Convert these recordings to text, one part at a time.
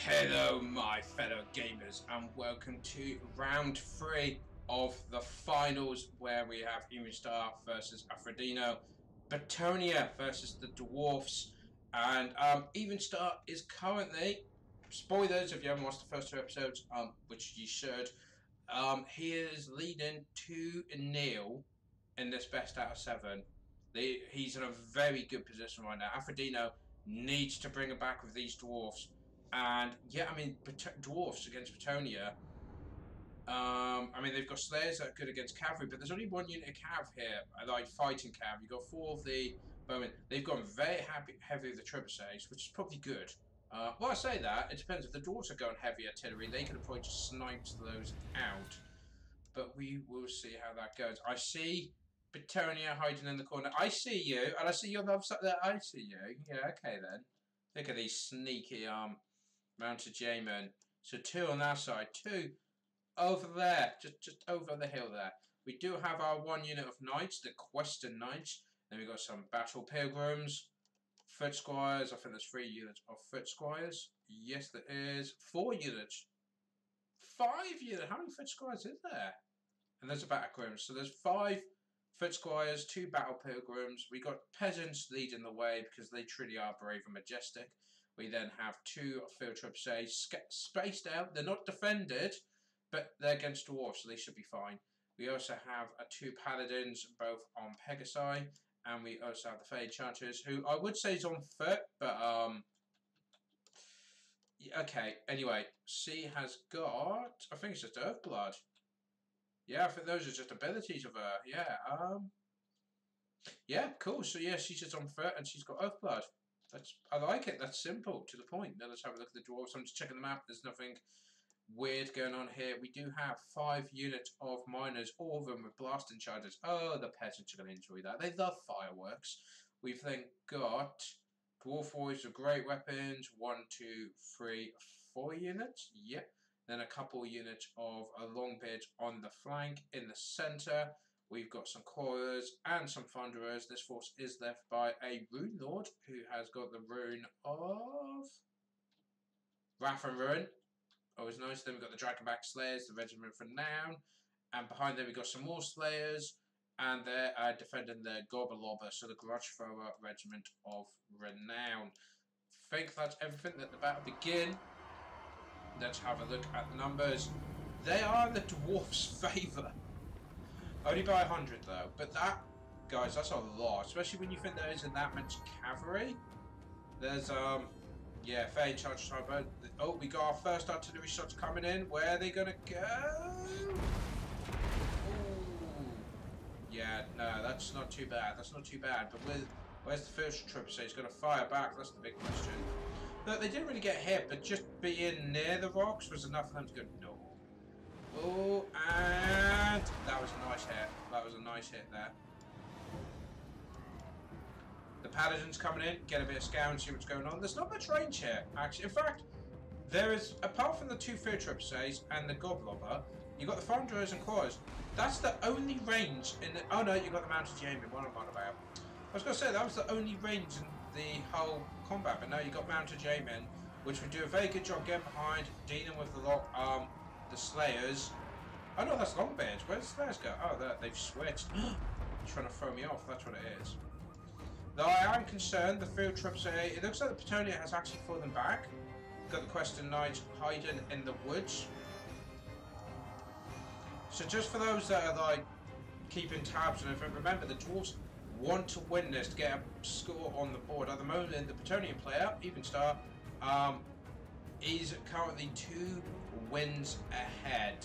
Hello my fellow gamers and welcome to round 3 of the finals where we have Evenstar versus Alfredino, Bretonnia versus the Dwarfs, and Evenstar is currently, spoilers if you haven't watched the first 2 episodes, which you should, he is leading 2-0 in this best out of 7. He's in a very good position right now. Alfredino needs to bring it back with these Dwarfs. And yeah, I mean, Dwarfs against Bretonnia. I mean, they've got Slayers that are good against Cavalry, but there's only 1 unit of Cav here, like fighting Cav. You've got 4 of the Bowmen. They've gone very heavy with the Trebuchets, which is probably good. Well, I say that, it depends. If the Dwarfs are going heavy artillery, they could have probably just sniped those out. But we will see how that goes. I see Bretonnia hiding in the corner. I see you, and I see you on the other side there. I see you. Yeah, okay then. Look at these sneaky, mounted J-men. So 2 on that side, 2 over there, just over the hill there. We do have our 1 unit of knights, the Questing Knights. Then we've got some battle pilgrims, foot squires. I think there's 3 units of foot squires. Yes, there is 4 units, 5 units. How many foot squires is there? And there's a battle pilgrims. So there's 5 foot squires, 2 battle pilgrims. We got peasants leading the way because they truly are brave and majestic. We then have 2 field trebuchets spaced out. They're not defended, but they're against dwarfs, so they should be fine. We also have 2 paladins, both on Pegasi, and we also have the Fade Chargers, who I would say is on foot, but okay. Anyway, C has got, I think it's just Earthblood. Yeah, I think those are just abilities of her. Yeah, yeah, cool. So yeah, she's just on foot and she's got Earthblood. I like it. That's simple, to the point. Now let's have a look at the dwarves. I'm just checking the map. There's nothing weird going on here. We do have 5 units of miners, all of them with blasting charges. Oh, the peasants are going to enjoy that. They love fireworks. We've then got dwarf warriors with great weapons. 1, 2, 3, 4 units. Yep. Then a couple units of a Longbeard on the flank. In the centre, we've got some Courers and some Thunderers. This force is left by a Rune Lord who has got the rune of Wrath and Ruin. Always nice. Then we've got the Dragonback Slayers, the Regiment of Renown. And behind there we've got some more Slayers. And they're defending the Gobblelobber, so the Grudge Thrower Regiment of Renown. Think that's everything. Let the battle begin. Let's have a look at the numbers. They are in the Dwarfs' favour. Only by 100 though. But that, guys, that's a lot. Especially when you think there isn't that much cavalry. There's, yeah, fair charge time. Oh, we got our first artillery shots coming in. Where are they going to go? Ooh. Yeah, no, that's not too bad. That's not too bad. But where's the first trebuchet? He's going to fire back. That's the big question. Look, they didn't really get hit, but just being near the rocks was enough for them to go, no. Oh, and that was a nice hit. That was a nice hit there. The Paladins coming in, get a bit of scout and see what's going on. There's not much range here, actually. In fact, there is, apart from the 2 field trebuchets and the Gobblelobber, you've got the Thunderers and Courers. That's the only range in the... Oh no, you've got the Mounted Yeomen, what am I on about? I was going to say, that was the only range in the whole combat, but now you've got Mounted J-Men, which would do a very good job getting behind, dealing with the Slayers. Oh no, that's Longbeards. Where did the Slayers go? Oh, they've switched. Trying to throw me off, that's what it is. Though I am concerned, the field trebuchet, it looks like the Bretonnia has actually fallen back. Got the Questing Knights hiding in the woods. So just for those that are like keeping tabs and everything, remember the Dwarves want to win this to get a score on the board. At the moment, the Bretonnia player, Evenstar, is currently 2 wins ahead.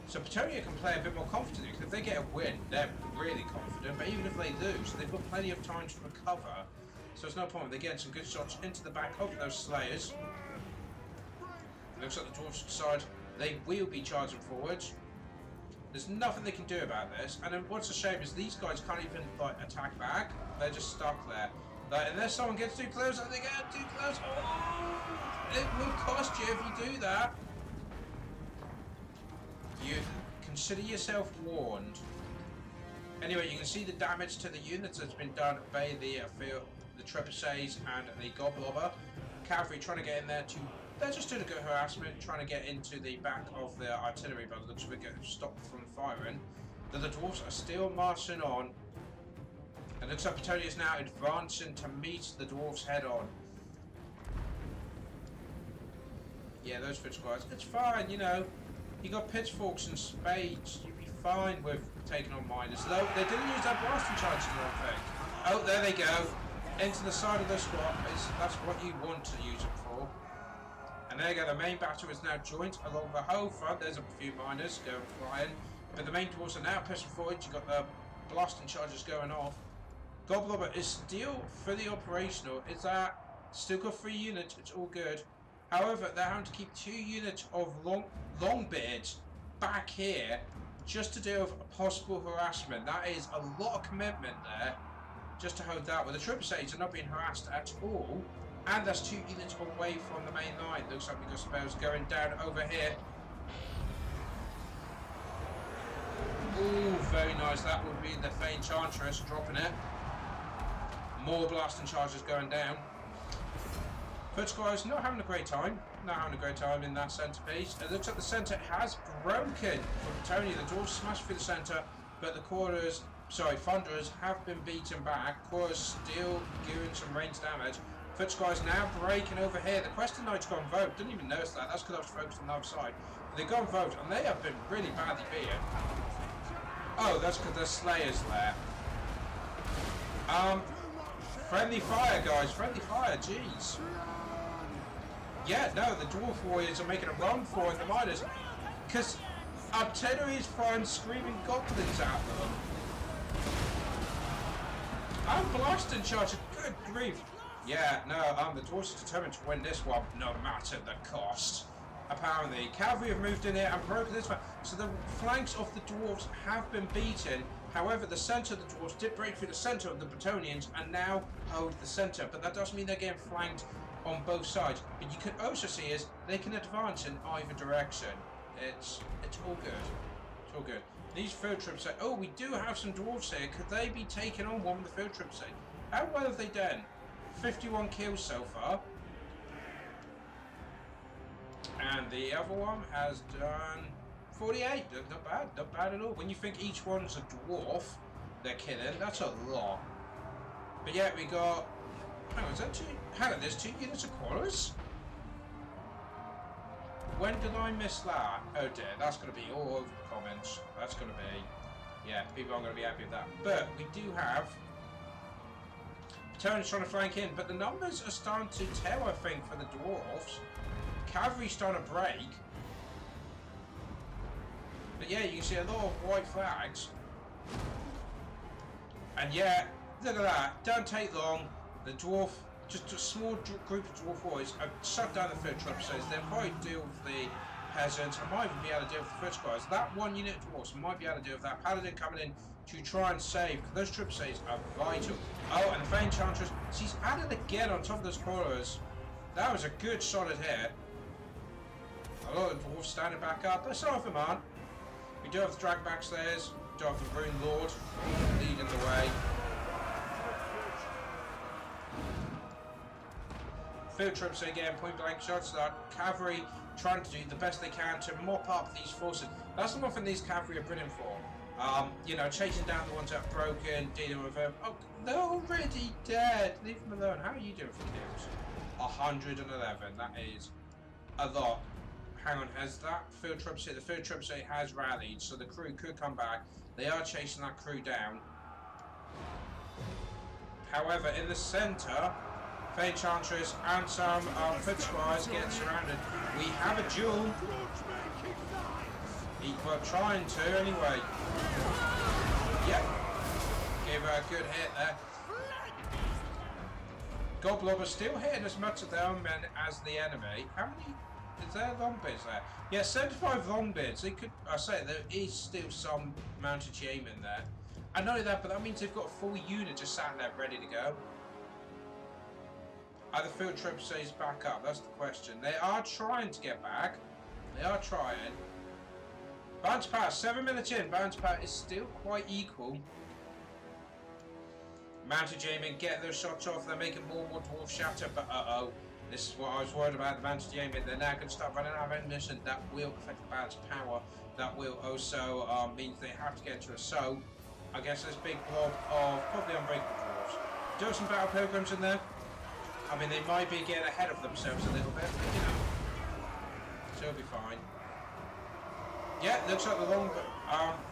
So Bretonnia can play a bit more confidently, because if they get a win, they're really confident, but even if they lose, they've got plenty of time to recover. So it's no problem, they're getting some good shots into the back of those Slayers. It looks like the Dwarfs decide they will be charging forwards. There's nothing they can do about this, and then what's a shame is these guys can't even like attack back. They're just stuck there. Like, unless someone gets too close, and they get too close. Oh, it will cost you if you do that. You consider yourself warned. Anyway, you can see the damage to the units that's been done by the field the trebuchets and the goblobber. Cavalry trying to get in there to... They're just doing a good harassment, trying to get into the back of their artillery, but it looks like they're stopped from firing. But the dwarves are still marching on. It looks like Bretonnia is now advancing to meet the dwarves head on. Yeah, those foot squads. It's fine, you know. You got pitchforks and spades. You'd be fine with taking on miners. Though they didn't use that blasting charges, I don't think. Oh, there they go. Into the side of the squad. That's what you want to use it for. And there you go. The main battle is now joined along the whole front. There's a few miners going flying. But the main dwarves are now pushing forward. You've got the blasting charges going off. Goblobber is still fully operational. Is that still got 3 units? It's all good. However, they're having to keep 2 units of longbeards back here just to deal with possible harassment. That is a lot of commitment there just to hold that. Well, the trebuchets are not being harassed at all, and that's 2 units away from the main line. Looks like we've got spells going down over here. Ooh, very nice. That would be the Fey Enchantress dropping it. More blasting charges going down. Foot squads not having a great time. Not having a great time in that centrepiece. It looks like the centre has broken for Bretonnia. The dwarves smashed through the centre, but the quarters, sorry, Thunderers have been beaten back. Quarters still doing some range damage. Foot squads now breaking over here. The Questing Knights gone vote. Didn't even notice that. That's because I was focused on the other side. But they've gone vote, and they have been really badly beaten. Oh, that's because there's Slayers there. Friendly fire, guys. Friendly fire. Jeez. Yeah, no, the Dwarf Warriors are making a run for it, the miners, because artillery is firing screaming goblins at them. I'm blasting charge, good grief. Yeah, no, the Dwarves are determined to win this one, no matter the cost. Apparently, cavalry have moved in here and broken this one, so the flanks of the Dwarves have been beaten. However, the centre of the Dwarves did break through the centre of the Bretonnians and now hold the centre, but that doesn't mean they're getting flanked on both sides. But you can also see is they can advance in either direction. It's all good. It's all good. These field trips say, oh, we do have some dwarves here. Could they be taking on one of the field trips? How well have they done? 51 kills so far. And the other one has done 48. Not bad at all. When you think each one's a dwarf they're killing, that's a lot. But yeah, we got... Hang on, is that 2? Hang on, there's 2 units of quarters? When did I miss that? Oh dear, that's going to be all over the comments. That's going to be... Yeah, people aren't going to be happy with that. But we do have... Bretonnia's trying to flank in, but the numbers are starting to tell, I think, for the dwarves. Cavalry's starting to break. But yeah, you can see a lot of white flags. And yeah, look at that. Don't take long. The dwarf, just a small group of dwarf warriors have shut down the foot trap, so they'll probably deal with the peasants. I might even be able to deal with the foot squads. That 1 unit of dwarfs might be able to deal with that. Paladin coming in to try and save, because those trip saves are vital. Oh, and the Fey Enchantress, she's added again on top of those quarters. That was a good solid hit. A lot of dwarfs standing back up, but some of them aren't. We do have the dragback slayers, we do have the Rune Lord leading the way. Field trips again, point blank shots. Cavalry trying to do the best they can to mop up these forces. That's the one thing these cavalry are brilliant for. You know, chasing down the ones that are broken, dealing with them. Oh, they're already dead. Leave them alone. How are you doing for kills? 111. That is a lot. Hang on, has that field trip hit? The field trip has rallied, so the crew could come back. They are chasing that crew down. However, in the centre, Fey Enchantress and some foot squires get surrounded. We have a duel. Well, trying to anyway. Yep. Gave her a good hit there. Goblobber still hitting as much of their own men as the enemy. How many? Is there longbeards there? Yeah, 75 longbeards. They could. I say there is still some mounted yeomen there. I know that, but that means they've got a full unit just sat there ready to go. Are the field trebuchets back up? That's the question. They are trying to get back. They are trying. Bounce pass, 7 minutes in. Bounce pass is still quite equal. Mounted Yeomen get those shots off. They're making more and more dwarf shatter, but this is what I was worried about. The Mounted Yeomen, they're now going to start running out of ammunition. That will affect the balance of power. That will also means they have to get to us. So I guess this big blob of probably unbreakable dwarves. Do have some battle pilgrims in there. I mean, they might be getting ahead of themselves a little bit, but you know, so it'll be fine. Yeah, looks like the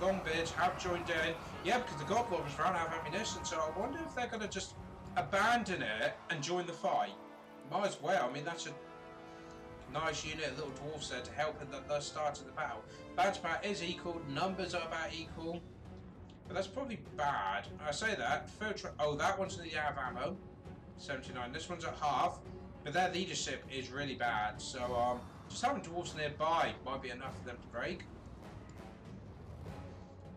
Longbeards have joined in. Yeah, because the Goblins ran out of ammunition, so I wonder if they're going to just abandon it and join the fight. Might as well. I mean, that's a nice unit of little dwarfs there to help at the start of the battle. Balance power is equal, numbers are about equal, but that's probably bad. I say that. Oh, that one's nearly out of ammo. 79. This one's at half, but their leadership is really bad, so just having dwarfs nearby might be enough for them to break.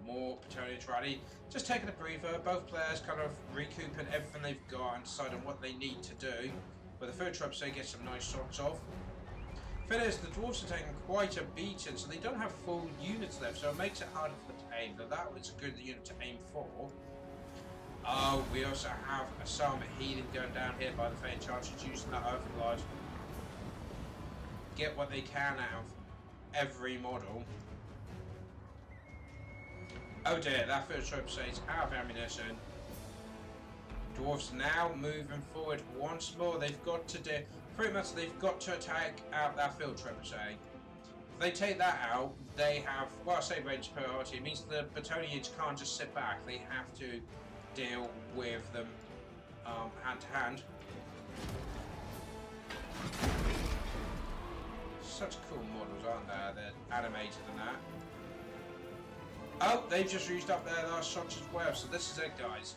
More Bretonnians ready. Just taking a breather. Both players kind of recouping everything they've got and deciding what they need to do. But the third troops, they get some nice shots off. Thing is, the dwarfs are taking quite a beating, so they don't have full units left, so it makes it harder for them to aim. But that was a good unit to aim for. Oh, we also have some healing going down here by the Faint Chargers using that overlord. Get what they can out of every model. Oh dear, that first troop says out of ammunition. Dwarves now moving forward once more. They've got to do, pretty much they've got to attack out that field trebuchet. If they take that out, they have, well, I say range superiority. It means the Bretonnians can't just sit back. They have to deal with them hand to hand. Such cool models, aren't there? They're animated and that. Oh, they've just used up their last shots as well, so this is it, guys.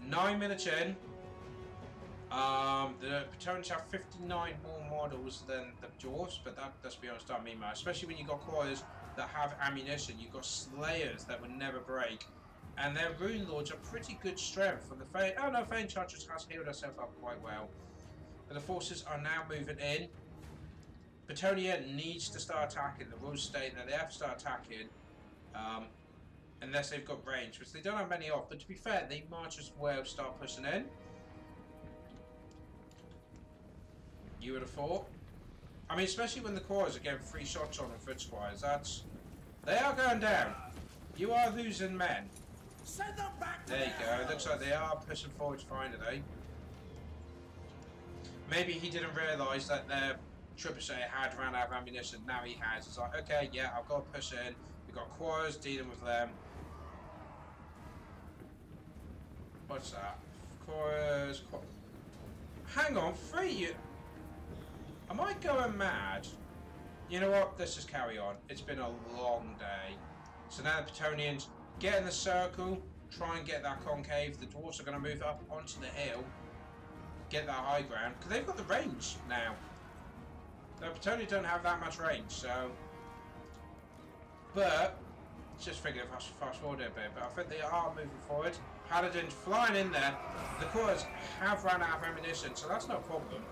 9 minutes in. The Bretonnians have 59 more models than the Dwarfs, but that, let's be honest, don't mean much. Especially when you've got Quarters that have ammunition. You've got Slayers that would never break. And their Rune Lords are pretty good strength. For the Faint, oh no, Faint Chargers has healed herself up quite well. But the forces are now moving in. Bretonnia needs to start attacking. The rules state that they have to start attacking. Unless they've got range, which they don't have many of. But to be fair, they might as well start pushing in. You would have thought. I mean, especially when the Quarters are getting 3 shots on them, foot squires. They are going down. You are losing men. Send them back to there you go. It looks like they are pushing forward finally. Maybe he didn't realise that their trebuchet had ran out of ammunition. Now he has. It's like, okay, yeah, I've got to push in. We've got Quarters dealing with them. What's that? Quarters. Hang on, 3. Am I going mad? You know what? Let's just carry on. It's been a long day. So now the Bretonnians get in the circle, try and get that concave. The Dwarfs are going to move up onto the hill, get that high ground, because they've got the range now. The Bretonnians don't have that much range, so... But, just figure if I fast forward a bit, but I think they are moving forward. Paladins flying in there. The Quarters have run out of ammunition, so that's no problem.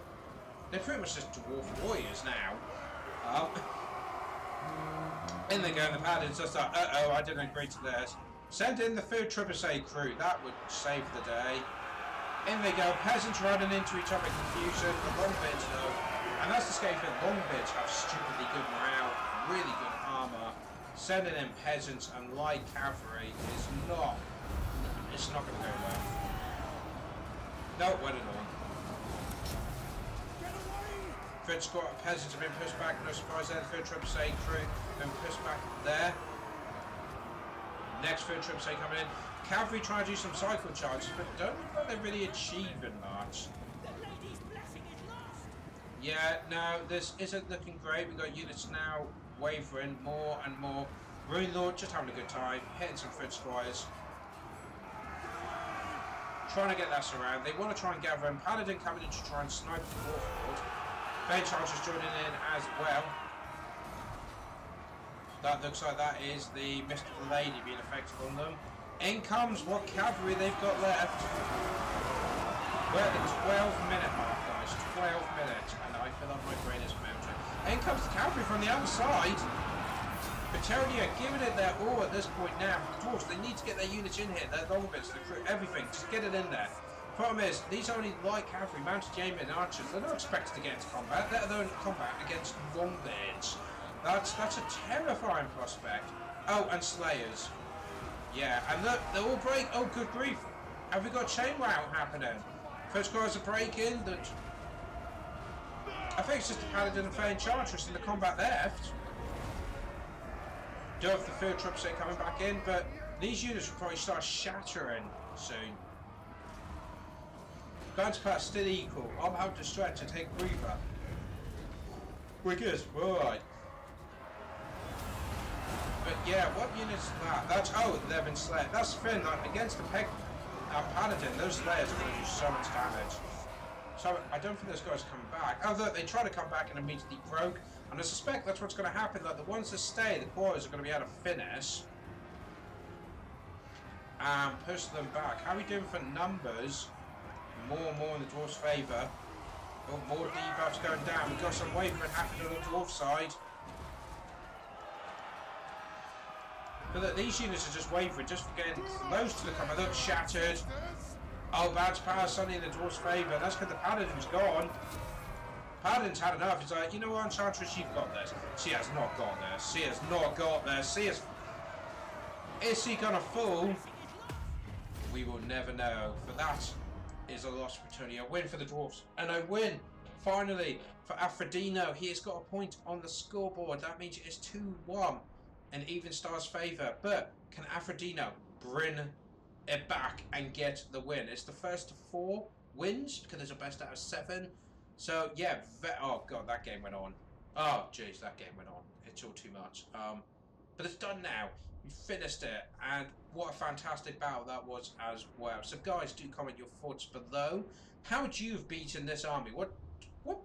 They're pretty much just dwarf warriors now. In they go, and the Paladins just like, uh-oh, I didn't agree to this. Send in the 3rd Trebuchet crew, that would save the day. In they go, peasants running into each other in confusion, the Longbeards though. And that's the scary thing, Longbeards have stupidly good morale, really good armour. Sending in peasants and light cavalry is not, it's not going to go well. No, well at all. Third squad peasants have been pushed back, no surprise there. The 3rd Trebuchet crew have been pushed back there. Next 3rd Trebuchet coming in. Cavalry trying to do some cycle charges, but don't look like they're really achieving much. Yeah, no, this isn't looking great. We've got units now wavering more and more. Rune Lord just having a good time, hitting some foot squires. Trying to get that surround. They want to try and gather him. Paladin coming in to try and snipe the Dwarf. Faint Chargers joining in as well. That looks like that is the Mystical Lady being effective on them. In comes what cavalry they've got left. We're at the 12-minute mark, guys. 12 minutes, and I feel like my brain is melting. In comes the cavalry from the other side. Bretonnia giving it their all at this point now. Of course, they need to get their units in here, their long bits, the crew, everything. Just get it in there. Problem is, these only light cavalry, mounted yeomen, and archers, they're not expected to get into combat. They're in combat against longbeards. That's a terrifying prospect. Oh, and slayers. Yeah, and look, they're all break. Oh, good grief. Have we got chain route happening? First guys are breaking. I think it's just the paladin and fey enchantress in the combat left. Don't have the field troops are coming back in, but these units will probably start shattering soon. Guns pass still equal. I'm out to stretch to take breather. We're good. We're alright. But yeah, what units is that? That's 11 Slayer. That's the thing, like against the peg paladin, those slayers are going to do so much damage. So I don't think those guys come back. Oh look, they try to come back and immediately broke. And I suspect that's what's going to happen. Like the ones that stay, the quarters are going to be able to finish and push them back. How are we doing for numbers? More and more in the dwarf's favour. Oh, more debuffs going down. We've got some wavering happening on the dwarf side. But look, these units are just wavering, just for getting close to the combat. Look, shattered. Oh, badge power suddenly in the dwarf's favour. That's because the paladin's gone. Paladin's had enough. He's like, you know what, Enchantress, you've got this. She has not got this. She has not got this. She is. Is he gonna fall? We will never know. For that is a loss for Bretonnia. A win for the dwarfs, and a win finally for Alfredino. He has got a point on the scoreboard. That means it is 2-1 in Evenstar's favour. But can Alfredino bring it back and get the win? It's the first of 4 wins because there's a best out of 7. So yeah, oh god, that game went on. Oh jeez, that game went on. It's all too much. But it's done now. We finished it, and what a fantastic battle that was as well. So guys, do comment your thoughts below. How would you have beaten this army? What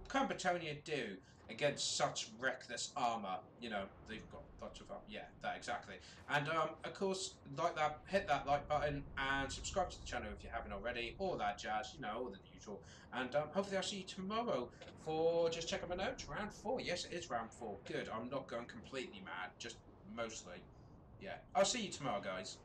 can Bretonnia do against such reckless armor? You know, they've got lots of yeah, that exactly. And of course, like that, hit that like button and subscribe to the channel if you haven't already. All that jazz, you know, all the usual. And hopefully I'll see you tomorrow for, just checking my notes, round 4. Yes, it is round 4. Good. I'm not going completely mad, just mostly. Yeah. I'll see you tomorrow, guys.